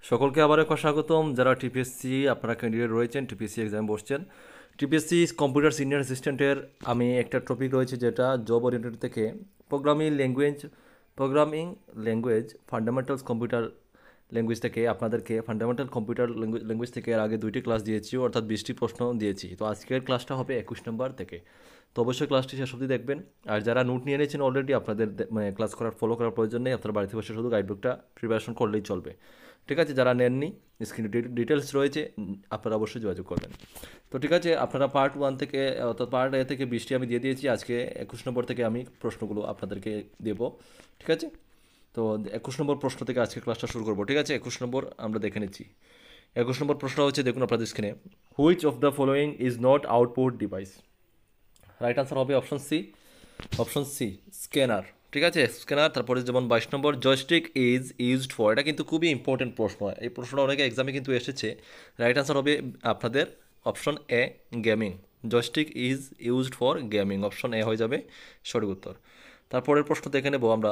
সকলকে আবার একবার স্বাগতম। যারা টিপিএসসি আপনারা ক্যান্ডিডেট রয়েছেন, টিপিএসসি এক্সাম বসছেন, টিপিএসসি কম্পিউটার সিনিয়র অ্যাসিস্ট্যান্টের আমি একটা টপিক রয়েছে যেটা জব ওরিয়েন্টেড থেকে programming language fundamentals computer language থেকে আপনাদেরকে ফান্ডামেন্টাল কম্পিউটার ল্যাঙ্গুয়েজ থেকে এর আগে 2টি ক্লাস দিয়েছি, অর্থাৎ 20টি প্রশ্ন দিয়েছি। তো আজকের ক্লাসটা হবে 21 নম্বর থেকে। তো অবশ্যই ক্লাসটি শেষ অবধি দেখবেন। আর যারা নোট নিয়ে নিয়েছেন অলরেডি, আপনাদের ক্লাস ফলো করার প্রয়োজন নেই, আপনারা বাড়িতে বসে শুধু গাইডবুকটা প্রিপারেশন করলেই চলবে। ঠিক আছে, যারা নেননি স্ক্রিনে ডিটেলস রয়েছে, আপনারা অবশ্যই যোগাযোগ করবেন। তো ঠিক আছে, আপনারা পার্ট 1 থেকে অর্থাৎ পার্ট এ থেকে 20টি আমি দিয়ে দিয়েছি। আজকে 21 নম্বর থেকে আমি প্রশ্নগুলো আপনাদেরকে দেবো। ঠিক আছে, তো 21 নম্বর প্রশ্ন থেকে আজকে ক্লাসটা শুরু করবো। ঠিক আছে, 21 নম্বর আমরা দেখে নিচ্ছি। 21 নম্বর প্রশ্ন হচ্ছে, দেখুন আপনাদের স্ক্রিনে, which of the following is not output device. Right answer হবে অপশন সি স্ক্যানার। ঠিক আছে, স্ক্যানার। তারপরে যেমন 22 নম্বর, জয়স্টিক ইজ ইউজড ফর। এটা কিন্তু খুবই ইম্পর্টেন্ট প্রশ্ন, এই প্রশ্নটা অনেকে এক্সামে কিন্তু এসেছে। রাইট আনসার হবে আপনাদের option A gaming. Joystick is used for gaming, option A হয়ে যাবে সঠিক উত্তর। তারপরের প্রশ্ন দেখে নেব আমরা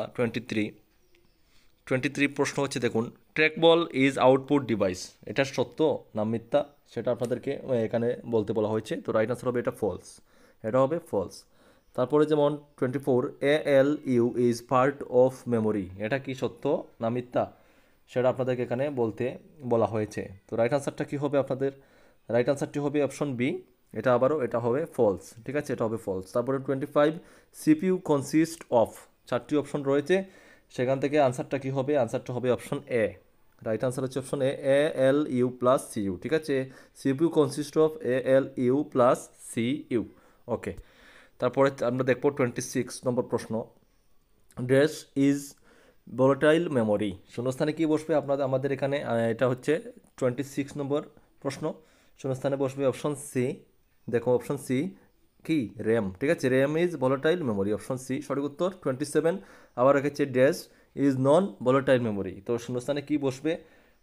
23 প্রশ্ন হচ্ছে, দেখুন, ট্র্যাকবল ইজ আউটপুট ডিভাইস। এটা সত্য না মিথ্যা সেটা আপনাদেরকে এখানে বলতে বলা হয়েছে। তো রাইট আনসার হবে এটা ফলস, এটা হবে ফলস। তারপরে যেমন 24, ALU is part of memory. এটা কি সত্য না মিথ্যা সেটা আপনাদেরকে এখানে বলতে বলা হয়েছে। তো রাইট আনসারটা কী হবে আপনাদের? রাইট আনসারটি হবে অপশন বি। এটা হবে ফলস। ঠিক আছে, এটা হবে ফলস। তারপরে 25, CPU কনসিস্ট অফ। 4টি অপশন রয়েছে, সেখান থেকে আনসারটা কী হবে? আনসারটা হবে অপশন এ। রাইট আনসার হচ্ছে option A, ALU plus CU। ঠিক আছে, CPU consist of ALU plus CU। ওকে, তারপরে আমরা দেখব 26 নম্বর প্রশ্ন, ড্রেস ইজ ভোলাটাইল মেমোরি। শূন্যস্থানে কি বসবে আমাদের এখানে? এটা হচ্ছে 26 নম্বর প্রশ্ন। শূন্যস্থানে বসবে অপশন সি। দেখো অপশন সি কি, র্যাম। ঠিক আছে, RAM is volatile memory, option C সঠিক উত্তর। 27 আবার রেখেছে, dress is non volatile memory. তো শূন্যস্থানে কি বসবে?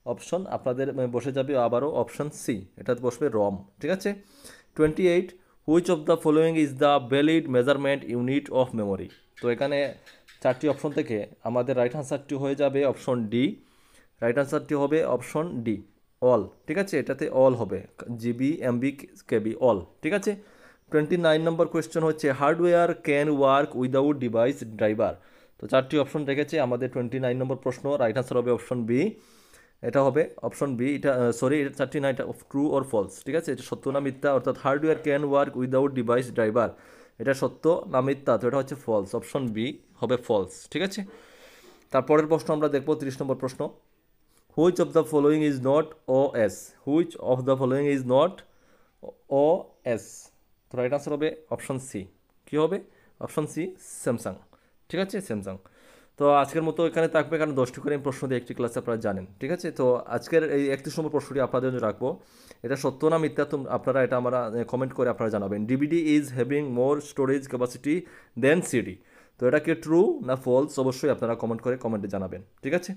অপশন আপনাদের বসে যাবে আবারও অপশন সি, এটা বসবে রম। ঠিক আছে, 28, which of the following is the valid measurement unit of memory. তো এখানে 4টি অপশন থেকে আমাদের রাইট আনসারটি হয়ে যাবে অপশন ডি। রাইট আনসারটি হবে অপশন ডি, অল। ঠিক আছে, এটাতে অল হবে, জিবি, এমবি, কেবি, অল। ঠিক আছে, 29 নম্বর কোয়েশ্চেন হচ্ছে, hardware can work without device driver. তো 4টি অপশন রেখেছে আমাদের 29 নম্বর প্রশ্ন। রাইট আনসার হবে অপশন বি, এটা হবে অপশন বি। এটা সরি, এটা 4টি না, এটা ট্রু অর ফলস। ঠিক আছে, এটা সত্য না মিথ্যা? অর্থাৎ hardware can work without device driver, এটা সত্য না মিথ্যা? তো এটা হচ্ছে ফলস, অপশন বি হবে ফলস। ঠিক আছে, তারপরের প্রশ্ন আমরা দেখব 30 নম্বর প্রশ্ন, which of the following is not OS। Which of the following is not OS। তো রাইট আনসার হবে অপশন সি। কী হবে? Option C, Samsung. ঠিক আছে, স্যামসাং। তো আজকের মতো এখানে থাকবে, কারণ 10টি করে প্রশ্ন দিয়ে একটি ক্লাসে আপনারা জানেন। ঠিক আছে, তো আজকের এই 31 নম্বর প্রশ্নটি আপনাদের জন্য রাখবো। এটা সত্য না মিথ্যা আপনারা এটা আমরা কমেন্ট করে আপনারা জানাবেন। DVD is having more storage capacity than CD। তো এটা কি ট্রু না ফলস? অবশ্যই আপনারা কমেন্টে জানাবেন। ঠিক আছে,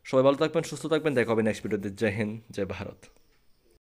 সবাই ভালো থাকবেন, সুস্থ থাকবেন, দেখা হবে নেক্সট ভিডিওতে। জয় হিন্দ, জয় ভারত।